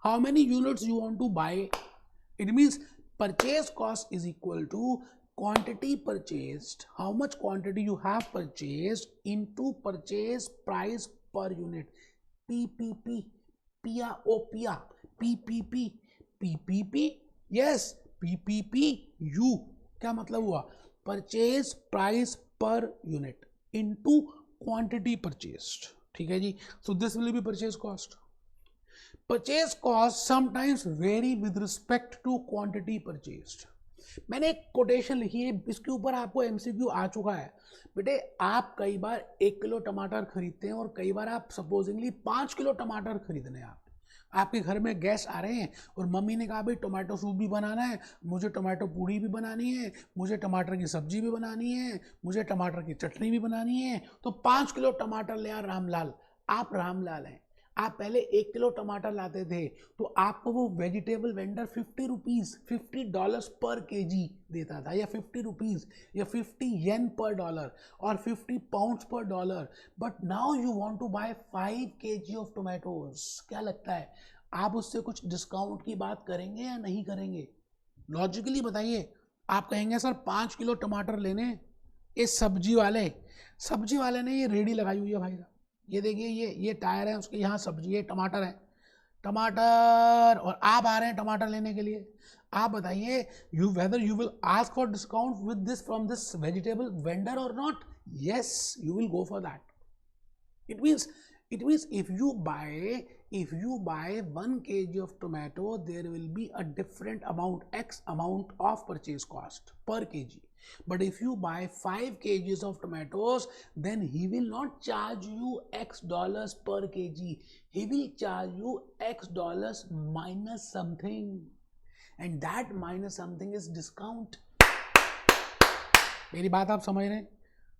how many units you want to buy. It means purchase cost is equal to quantity purchased, how much quantity you have purchased into purchase price per unit. PPP, PPP, PPP, PPP, yes, PPPU. क्या मतलब हुआ? Purchase price per unit into quantity purchased. ठीक है जी. So this will be purchase cost. Purchase cost sometimes vary with respect to quantity purchased. मैंने एक quotation लिखी है, इसके ऊपर आपको एमसीक्यू आ चुका है. बेटे आप कई बार 1 किलो टमाटर खरीदते हैं और कई बार आप सपोजिंगली 5 किलो टमाटर खरीदने हैं. आपके घर में गेस्ट आ रहे हैं और मम्मी ने कहा भाई टोमेटो सूप भी बनाना है, मुझे टोमेटो पूड़ी भी बनानी है, मुझे टमाटर की सब्जी भी बनानी है, मुझे टमाटर की चटनी भी बनानी है. तो 5 किलो टमाटर ले आ रामलाल. आप रामलाल हैं, आप पहले 1 किलो टमाटर लाते थे, तो आपको वो वेजिटेबल वेंडर $50 पर केजी देता था, या 50 रुपीज़ या 50 येन पर डॉलर और 50 pounds per dollar. But now you want to buy 5 kg of tomatoes. क्या लगता है आप उससे कुछ डिस्काउंट की बात करेंगे या नहीं करेंगे? लॉजिकली बताइए. आप कहेंगे सर 5 किलो टमाटर लेने. इस सब्जी वाले ने ये रेडी लगाई हुई है भाई साहब, ये देखिए, ये टायर है, उसके यहाँ सब्जी है, टमाटर है, टमाटर, और आप आ रहे हैं टमाटर लेने के लिए. आप बताइए whether you will ask for discount with this from this vegetable vendor और नॉट. Yes, you will go for that. It means if you buy 1 kg of tomato, there will be a different amount, X amount of purchase cost per kg. But if you buy 5 kgs of tomatoes, then he will not charge you X dollars per kg. He will charge you X dollars minus something, and that minus something is discount. मेरी बात आप समझ रहे हैं?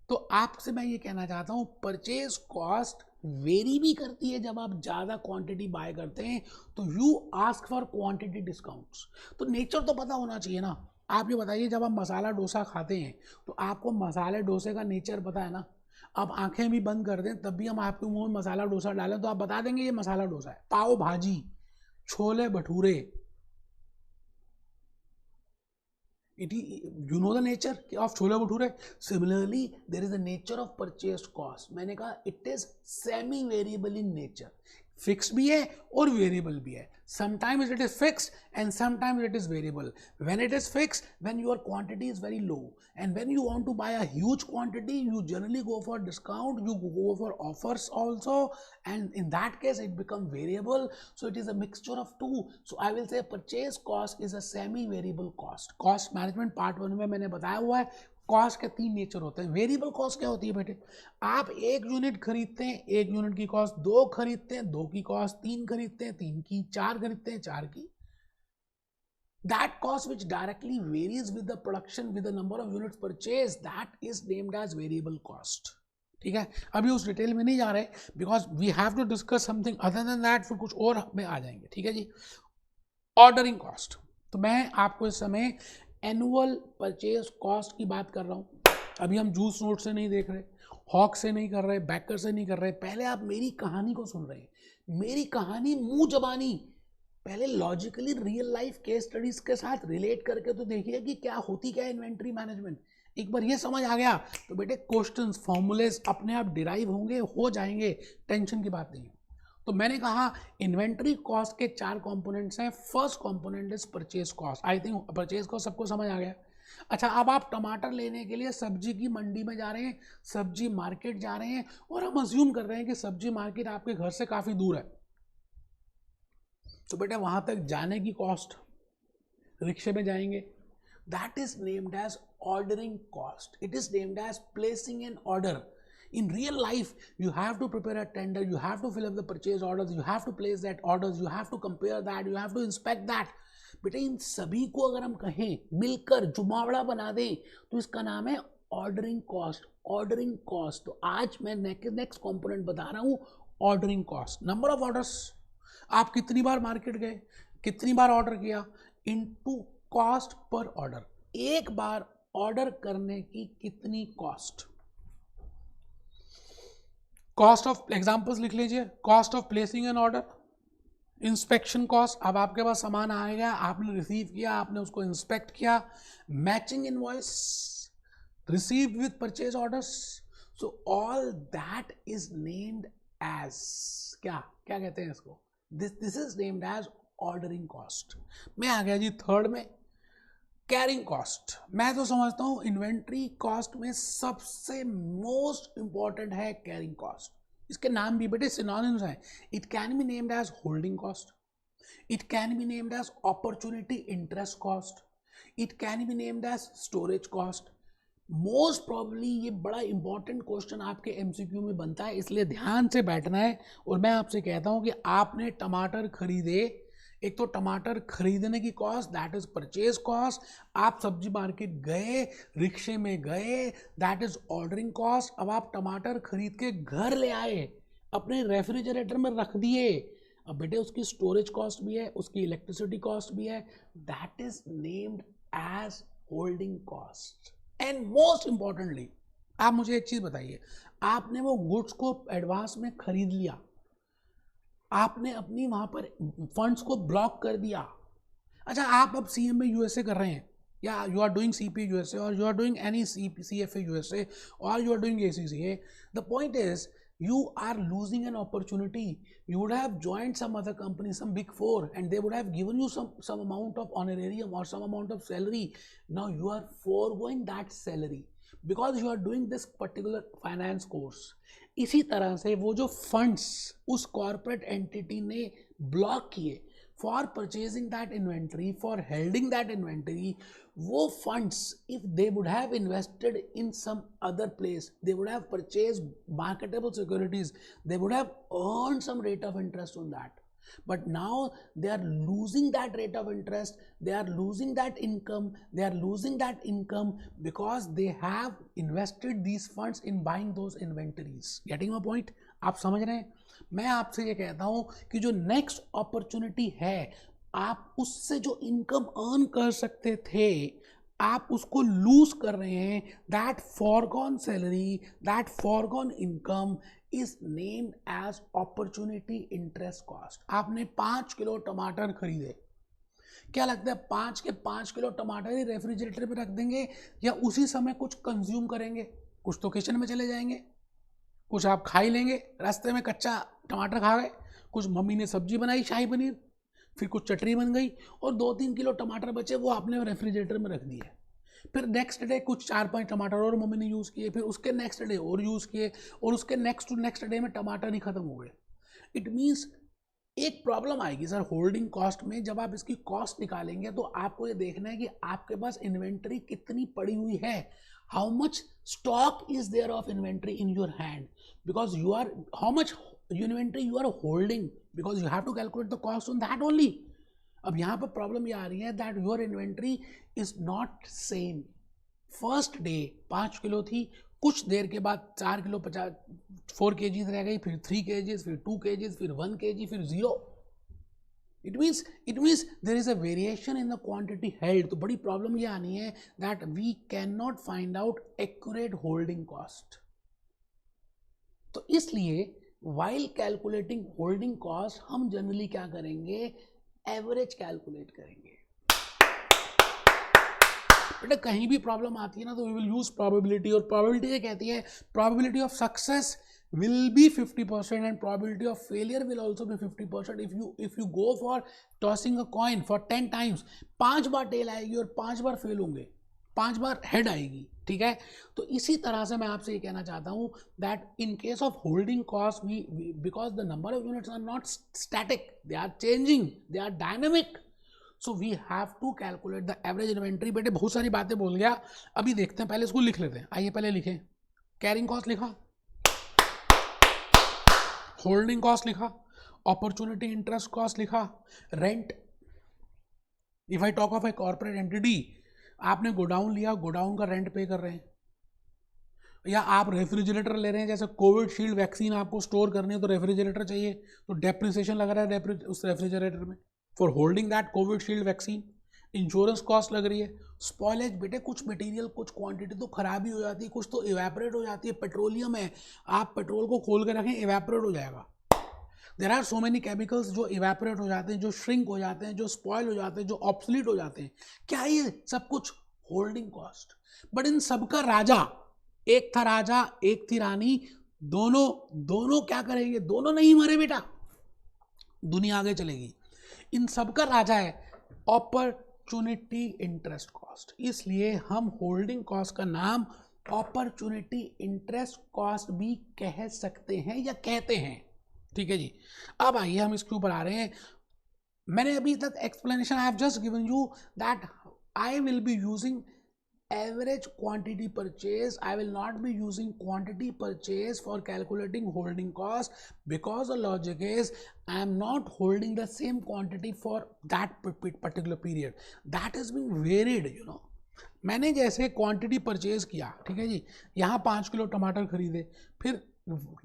तो आपसे मैं ये कहना चाहता हूँ, परचेज कॉस्ट वेरी भी करती है. जब आप ज़्यादा क्वांटिटी बाय करते हैं तो you ask for quantity discounts. तो नेचर तो पता होना चाहिए ना. आप ये बताइए, जब आप मसाला डोसा खाते हैं तो आपको मसाले डोसे का नेचर पता है ना. अब आंखें भी बंद कर दें तब भी हम आपके मुंह में मसाला डोसा डालें तो आप बता देंगे ये मसाला डोसा है. पाव भाजी, chole bhature, you know the nature of chole bhature. Similarly, there is a nature of purchased cost. मैंने कहा it is semi variable in nature. Fix भी है और वेरिएबल भी है. Sometimes it is fixed and sometimes it is variable. When it is fixed, when your quantity is very low, and when you want to buy a huge quantity, you generally go for discount, you go for offers also, and in that case it becomes variable. So it is a mixture of two. So I will say purchase cost is a semi variable cost. Cost management part 1 में मैंने बताया हुआ है. Cost के 3 nature होते हैं. Variable cost क्या होती है बेटे? आप 1 यूनिट खरीदते हैं, 1 यूनिट की कॉस्ट, 2 खरीदते हैं, 2 की कॉस्ट, 3 खरीदते हैं, 3 की, 4 खरीदते हैं, 4 की. That cost which directly varies with the production, with the number of units purchased, that is named as variable cost. ठीक है, अभी उस डिटेल में नहीं जा रहे, because we have to discuss something other than that, फिर कुछ और में आ जाएंगे. ठीक है जी. Ordering cost. तो मैं आपको इस समय एनुअल परचेज कॉस्ट की बात कर रहा हूँ. अभी हम जूस नोट से नहीं देख रहे, हॉक से नहीं कर रहे, बैकर से नहीं कर रहे. पहले आप मेरी कहानी को सुन रहे हैं. मेरी कहानी मुंह जबानी, पहले logically real life case studies के साथ रिलेट करके तो देखिए कि क्या होती क्या इन्वेंट्री मैनेजमेंट. एक बार ये समझ आ गया तो बेटे क्वेश्चंस फॉर्मूलेस अपने आप डिराइव होंगे, हो जाएंगे, टेंशन की बात नहीं है. तो मैंने कहा इन्वेंट्री कॉस्ट के 4 कंपोनेंट्स हैं. First component is purchase cost. I think purchase cost सबको समझ आ गया. अच्छा, अब आप टमाटर लेने के लिए सब्जी की मंडी में जा रहे हैं, सब्जी मार्केट जा रहे हैं, और हम अज्यूम कर रहे हैं कि सब्जी मार्केट आपके घर से काफ़ी दूर है. तो बेटा वहाँ तक जाने की कॉस्ट, रिक्शे में जाएंगे, that is named as ordering cost. It is named as placing an order. In real life, you have to prepare a tender, you have to fill up the purchase orders, you have to place that orders, you have to compare that, you have to inspect that. बेटे इन सभी को अगर हम कहें मिलकर जुमावड़ा बना दें तो इसका नाम है ऑर्डरिंग कॉस्ट. Ordering cost. तो आज मैं नेक्स्ट कंपोनेंट बता रहा हूँ, ordering cost. Number of orders, आप कितनी बार मार्केट गए, कितनी बार ऑर्डर किया, इनटू कॉस्ट पर ऑर्डर. एक बार ऑर्डर करने की कितनी कॉस्ट. कॉस्ट ऑफ एग्जाम्पल्स लिख लीजिए. Cost of placing an order, inspection cost. अब आपके पास सामान आएगा, आपने रिसीव किया, आपने उसको इंस्पेक्ट किया. Matching invoice, received with purchase orders. So all that is named as क्या क्या कहते हैं इसको, this is named as ordering cost. मैं आ गया जी थर्ड में, कैरिंग कॉस्ट. मैं तो समझता हूँ इन्वेंट्री कॉस्ट में सबसे मोस्ट इंपॉर्टेंट है कैरिंग कॉस्ट. इसके नाम भी बेटे सिनोनिम्स हैं. It can be named as holding cost, it can be named as opportunity interest cost, it can be named as storage cost. Most probably ये बड़ा इंपॉर्टेंट क्वेश्चन आपके MCQ में बनता है, इसलिए ध्यान से बैठना है. और मैं आपसे कहता हूँ कि आपने टमाटर खरीदे, एक तो टमाटर खरीदने की cost, that is purchase cost. आप सब्जी मार्केट गए, रिक्शे में गए, दैट इज ऑर्डरिंग कॉस्ट. अब आप टमाटर खरीद के घर ले आए, अपने रेफ्रिजरेटर में रख दिए, अब बेटे उसकी स्टोरेज कॉस्ट भी है, उसकी इलेक्ट्रिसिटी कॉस्ट भी है, that is named as holding cost. And most importantly आप मुझे एक चीज बताइए, आपने वो गुड्स को एडवांस में खरीद लिया, आपने अपनी वहां पर फंड्स को ब्लॉक कर दिया. अच्छा, आप अब सीएमए यूएसए कर रहे हैं, या you are doing CPA USA, और you are doing any CFA USA, और you are doing ACCA. The point is you are losing an opportunity. You would have joined some other company, some big four, and they would have given you some amount of honorarium or some amount of salary. Now you are foregoing that salary because you are doing this particular finance course. इसी तरह से वो जो funds उस corporate entity ने block किए for purchasing that inventory, for holding that inventory, वो funds if they would have invested in some other place, they would have purchased marketable securities, they would have earned some rate of interest on that. But now they are losing that rate of interest, they are losing that income, because they have invested these funds in buying those inventories. Getting my point? आप समझ रहे हैं? मैं आपसे ये कहता हूँ कि जो नेक्स्ट अपॉर्चुनिटी है, आप उससे जो इनकम अर्न कर सकते थे, आप उसको लूज कर रहे हैं. That forgone salary, that forgone income is named as opportunity interest cost. आपने 5 किलो टमाटर खरीदे, क्या लगता है 5 किलो टमाटर ही रेफ्रिजरेटर में रख देंगे, या उसी समय कुछ कंज्यूम करेंगे? कुछ तो किचन में चले जाएंगे, कुछ आप खा ही लेंगे, रास्ते में कच्चा टमाटर खा गए, कुछ मम्मी ने सब्जी बनाई शाही पनीर, फिर कुछ चटनी बन गई, और 2-3 किलो टमाटर बचे, वो आपने रेफ्रिजरेटर में रख दिए। फिर नेक्स्ट डे कुछ 4-5 टमाटर और मम्मी ने यूज़ किए, फिर उसके नेक्स्ट डे और यूज़ किए, और उसके नेक्स्ट टू नेक्स्ट डे में टमाटर ही खत्म हो गए। इट मीन्स एक प्रॉब्लम आएगी सर होल्डिंग कॉस्ट में। जब आप इसकी कॉस्ट निकालेंगे तो आपको ये देखना है कि आपके पास इन्वेंट्री कितनी पड़ी हुई है, how much stock is there of inventory in your hand, because you are how much inventory you are holding, because you have to calculate the cost on that only. अब यहाँ पर प्रॉब्लम ये आ रही है that your inventory is not same. First day 5 kilo थी, कुछ देर के बाद 4 किलो 4 kgs रह गई, फिर 3 kgs, फिर 2 kgs, फिर 1 kg, फिर 0। It means there is a variation in the quantity held. तो बड़ी प्रॉब्लम ये आनी है that we can not find out accurate holding cost. तो इसलिए वाइल कैलकुलेटिंग होल्डिंग कॉस्ट हम जनरली क्या करेंगे, एवरेज कैलकुलेट करेंगे। बेटा कहीं भी प्रॉब्लम आती है ना तो वी विल यूज प्रोबेबिलिटी, और प्रोबेबिलिटी ये कहती है probability of success will be 50% and probability of failure will also be 50%. if you go for tossing a coin for 10 times, 5 bar tell आएगी और 5 बार फेल होंगे, 5 बार हेड आएगी, ठीक है। तो इसी तरह से मैं आपसे ये कहना चाहता हूँ that in case of holding cost we because the number of units are not static, they are changing, they are dynamic, so we have to calculate the average inventory. बेटे बहुत सारी बातें बोल गया, अभी देखते हैं, पहले इसको लिख लेते हैं। आइए पहले लिखें, कैरिंग कॉस्ट लिखा, होल्डिंग कॉस्ट लिखा, अपॉर्चुनिटी इंटरेस्ट कॉस्ट लिखा, rent. If I talk of a corporate entity, आपने गोडाउन लिया, गोडाउन का रेंट पे कर रहे हैं, या आप रेफ्रिजरेटर ले रहे हैं, जैसे कोविशील्ड वैक्सीन आपको स्टोर करनी है तो रेफ्रिजरेटर चाहिए, तो डेप्रिसिएशन लग रहा है उस रेफ्रिजरेटर में for holding that Covishield vaccine. Insurance cost लग रही है, स्पॉइलेज, बेटे कुछ मटेरियल कुछ क्वांटिटी तो खराबी हो जाती है, कुछ तो इवेपोरेट हो जाती है। पेट्रोलियम है, आप पेट्रोल को खोल के रखें इवेपोरेट हो जाएगा। There are so many chemicals जो इवेपोरेट हो जाते हैं, जो श्रिंक हो जाते हैं, जो स्पॉइल हो जाते हैं, जो ऑब्सोलीट हो जाते हैं। क्या ये सब कुछ होल्डिंग कॉस्ट? बट इन सबका राजा, एक था राजा एक थी रानी, दोनों क्या करेंगे? दोनों नहीं मरे बेटा, दुनिया आगे चलेगी। इन सबका राजा है अपॉर्चुनिटी इंटरेस्ट कॉस्ट, इसलिए हम होल्डिंग कॉस्ट का नाम अपॉर्चुनिटी इंटरेस्ट कॉस्ट भी कह सकते हैं या कहते हैं, ठीक है जी। अब आइए हम इसके ऊपर आ रहे हैं। मैंने अभी तक explanation I have just given you that I will be using average quantity purchase. I will not be using quantity purchase for calculating holding cost, because the logic is I am not holding the same quantity for that particular period, that has been varied, you know। मैंने जैसे quantity purchase किया, ठीक है जी, यहाँ 5 kilo टमाटर खरीदे, फिर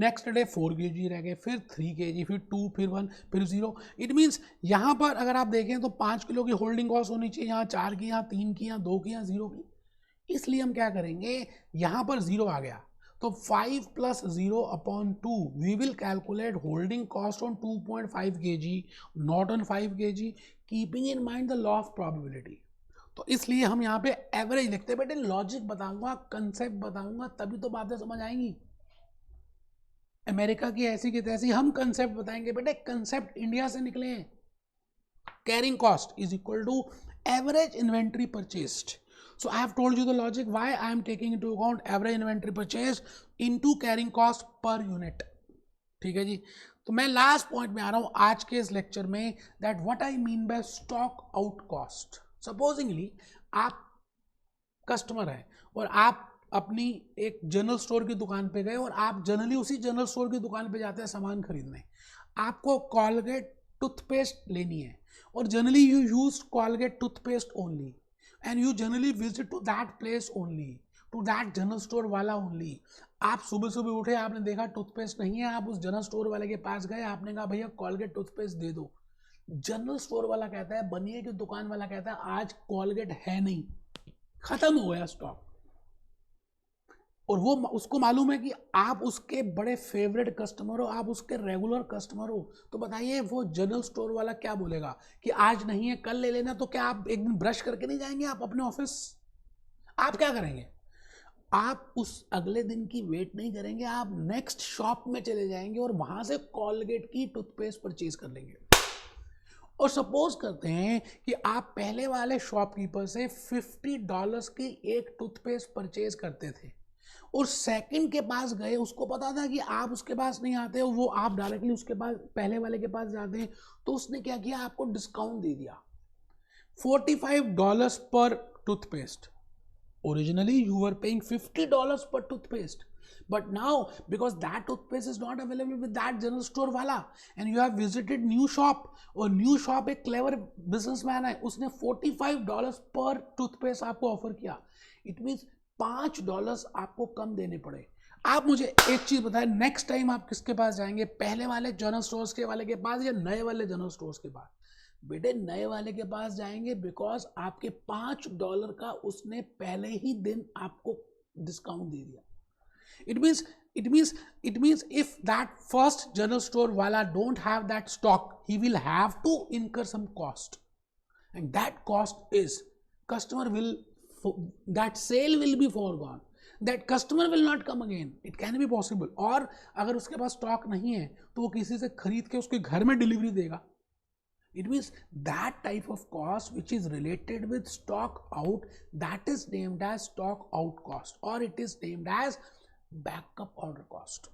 next day 4 kg रह गए, फिर 3 kg, फिर 2, फिर 1, फिर 0। इट मीन्स यहाँ पर अगर आप देखें तो 5 किलो की होल्डिंग कॉस्ट होनी चाहिए, यहाँ 4 की, यहाँ 3 की, यहाँ 2 की, यहाँ 0 की। इसलिए हम क्या करेंगे, यहां पर 0 आ गया तो 5 + 0 / 2 we will calculate holding cost on 2.5 kg, not on 5 kg, keeping in mind the law of probability. तो इसलिए हम यहाँ पे एवरेज लिखते हैं। बेटे लॉजिक बताऊंगा, कंसेप्ट बताऊंगा, तभी तो बातें समझ आएंगी। अमेरिका की ऐसी की तैसी हम कंसेप्ट बताएंगे, बेटे कंसेप्ट इंडिया से निकले हैं। Carrying cost is equal to average inventory purchased. So I have told you the logic why I am taking into account average inventory purchase into carrying cost per unit, ठीक है जी। तो मैं last point में आ रहा हूं आज के इस लेक्चर में, that what I mean by stock out cost। Supposingly आप कस्टमर हैं और आप अपनी एक जनरल स्टोर की दुकान पे गए, और आप जनरली उसी जनरल स्टोर की दुकान पे जाते हैं सामान खरीदने। आपको कॉलगेट टूथपेस्ट लेनी है, और generally you use Colgate toothpaste only, and you generally visit to that place only, to that general store वाला only। आप सुबह सुबह उठे, आपने देखा टूथपेस्ट नहीं है, आप उस जनरल स्टोर वाले के पास गए, आपने कहा भैया कॉलगेट टूथपेस्ट दे दो। जनरल स्टोर वाला कहता है, बनिए की दुकान वाला कहता है आज कॉलगेट है नहीं, खत्म हो गया स्टॉक। और वो उसको मालूम है कि आप उसके बड़े फेवरेट कस्टमर हो, आप उसके रेगुलर कस्टमर हो। तो बताइए वो जनरल स्टोर वाला क्या बोलेगा कि आज नहीं है कल ले लेना? तो क्या आप एक दिन ब्रश करके नहीं जाएंगे आप अपने ऑफिस? आप क्या करेंगे? आप उस अगले दिन की वेट नहीं करेंगे, आप नेक्स्ट शॉप में चले जाएंगे और वहां से कॉलगेट की टूथपेस्ट परचेज कर लेंगे। और सपोज करते हैं कि आप पहले वाले शॉपकीपर से $50 की एक टूथपेस्ट परचेज करते थे और सेकंड के पास गए, उसको पता था कि आप उसके पास नहीं आते हो, वो आप डायरेक्टली उसके पास पहले वाले के पास जाते हैं, तो उसने क्या किया, आपको डिस्काउंट दे दिया $45 पर toothpaste. Originally, you were paying $50 per toothpaste, but now because that toothpaste is not available with that general store wala, and you have visited new shop, और new shop एक clever businessman है, उसने $45 per toothpaste आपको offer किया। It means $5 आपको कम देने पड़े। आप मुझे एक चीज बताएं, नेक्स्ट टाइम आप किसके पास जाएंगे, पहले वाले जनरल स्टोर्स के वाले के पास या नए वाले जनरल स्टोर्स के पास? बेटे नए वाले के पास जाएंगे, बिकॉज आपके $5 का उसने पहले ही दिन आपको डिस्काउंट दे दिया। It means if that first general store wala don't have that stock, he will have to incur some cost, and that cost is that sale will be foregone, that customer will not come again, it can be possible। और अगर उसके पास stock नहीं है तो वो किसी से खरीद के उसके घर में डिलीवरी देगा। It means that type of cost which is related with stock out, that is named as stock out cost, or it is named as backup order cost।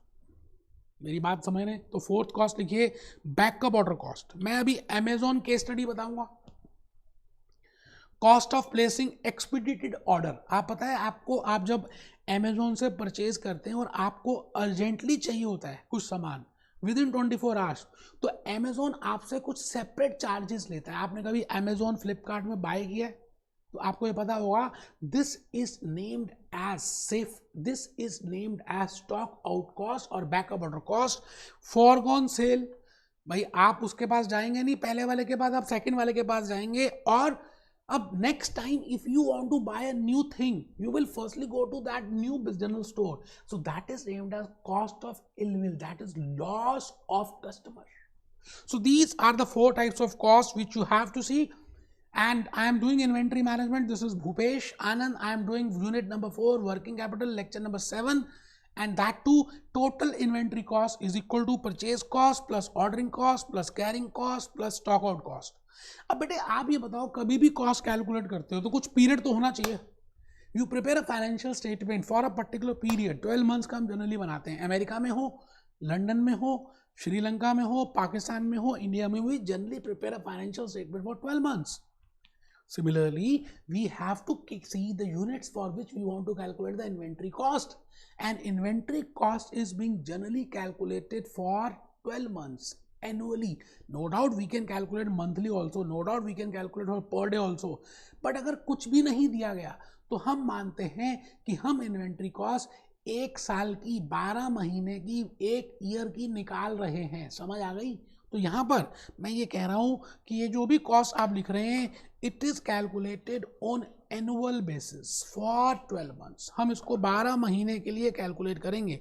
मेरी बात समझ रहे हैं? तो फोर्थ कॉस्ट लिखिए बैकअप ऑर्डर कॉस्ट। मैं अभी Amazon case study बताऊंगा। Cost of placing एक्सपीडिटेड order. आप पता है आपको, आप जब अमेजोन से परचेज करते हैं और आपको अर्जेंटली चाहिए होता है कुछ सामान विद इन 24 आवर्स, तो अमेजोन आपसे कुछ सेपरेट चार्जेस लेता है। आपने कभी अमेजोन फ्लिपकार्ट में बाय किया है तो आपको ये पता होगा, this is named as stock out cost और backup order cost. Foregone sale, भाई आप उसके पास जाएंगे नहीं पहले वाले के पास, आप सेकंड वाले के पास जाएंगे, और अब next time if you want to buy a new thing, you will firstly go to that new general store, so that is named as cost of ill will, that is loss of customer। So these are the 4 types of costs which you have to see, and I am doing inventory management. This is Bhupesh Anand. I am doing unit number 4 working capital, lecture number 7, and that too total inventory cost is equal to purchase cost plus ordering cost plus carrying cost plus stock out cost। अब बेटे आप ये बताओ, कभी भी cost calculate करते हो तो कुछ पीरियड तो होना चाहिए। You prepare a financial statement for a particular period, 12 months का हम जनरली बनाते हैं। अमेरिका में हो, लंदन में हो, श्रीलंका में हो, पाकिस्तान में हो, इंडिया में, we generally prepare a financial statement for 12 months. Similarly, we have to see the units for which we want to calculate the inventory cost, and inventory cost is being generally calculated for 12 months annually। No doubt we can calculate monthly also, no doubt we can calculate for per day also, but अगर कुछ भी नहीं दिया गया तो हम मानते हैं कि हम इन्वेंट्री कॉस्ट 1 साल की, 12 महीने की, 1 ईयर की निकाल रहे हैं। समझ आ गई? तो यहाँ पर मैं ये कह रहा हूँ कि ये जो भी कॉस्ट आप लिख रहे हैं, it is calculated on annual basis for 12 months. हम इसको 12 महीने के लिए कैलकुलेट करेंगे,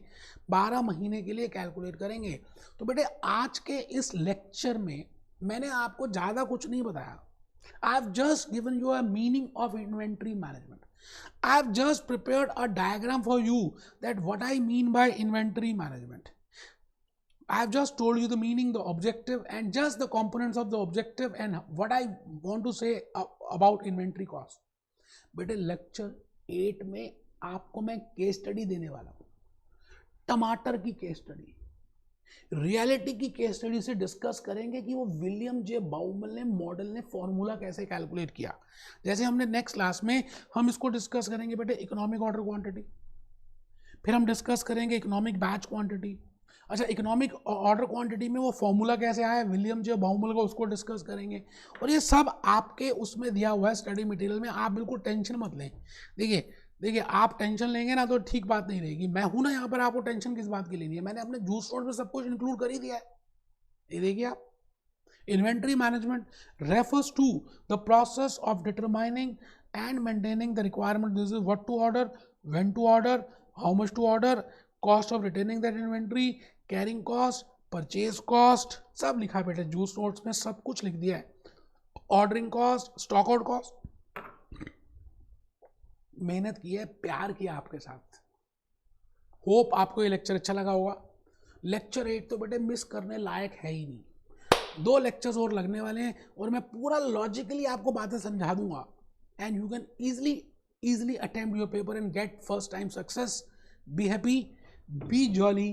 12 महीने के लिए कैलकुलेट करेंगे। तो बेटे आज के इस लेक्चर में मैंने आपको ज़्यादा कुछ नहीं बताया। I have just given you a meaning of inventory management. I have just prepared a diagram for you that what I mean by inventory management. I have just told you the meaning, the objective, and just the components of the objective and what I want to say about inventory cost। बेटे lecture 8 में आपको मैं case study देने वाला हूँ, टमाटर की case study, reality की केस स्टडी से डिस्कस करेंगे कि वो विलियम जे बाउमल ने मॉडल ने फॉर्मूला कैसे कैलकुलेट किया। जैसे हमने नेक्स्ट क्लास में हम इसको डिस्कस करेंगे बेटे इकोनॉमिक ऑर्डर क्वांटिटी, फिर हम डिस्कस करेंगे इकोनॉमिक बैच क्वांटिटी। अच्छा, इकोनॉमिक ऑर्डर क्वांटिटी में वो फॉर्मूला कैसे आया विलियम जे बाउमल का, उसको डिस्कस करेंगे। और ये सब आपके उसमें दिया हुआ है स्टडी मटेरियल में, आप बिल्कुल टेंशन मत लें। देखिए आप टेंशन लेंगे ना तो ठीक बात नहीं रहेगी। मैं हूं ना यहाँ पर, आपको टेंशन किस बात की लेनी है, मैंने अपने जूस नोट में सब कुछ इंक्लूड कर ही दिया है। ये देखिए आप, inventory management refers to the process of determining and maintaining the requirement. This is what to order, when to order, how much to order, cost of retaining that inventory, carrying cost, purchase cost, सब लिखा है बेटे juice notes में, सब कुछ लिख दिया है। Ordering cost, stock out cost, मेहनत की है, प्यार किया आपके साथ। होप आपको ये लेक्चर अच्छा लगा होगा। लेक्चर 8 तो बेटे मिस करने लायक है ही नहीं। 2 लेक्चर्स और लगने वाले हैं और मैं पूरा लॉजिकली आपको बातें समझा दूंगा and you can easily attempt your paper and get first time success. Be happy, be jolly,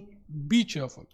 be cheerful.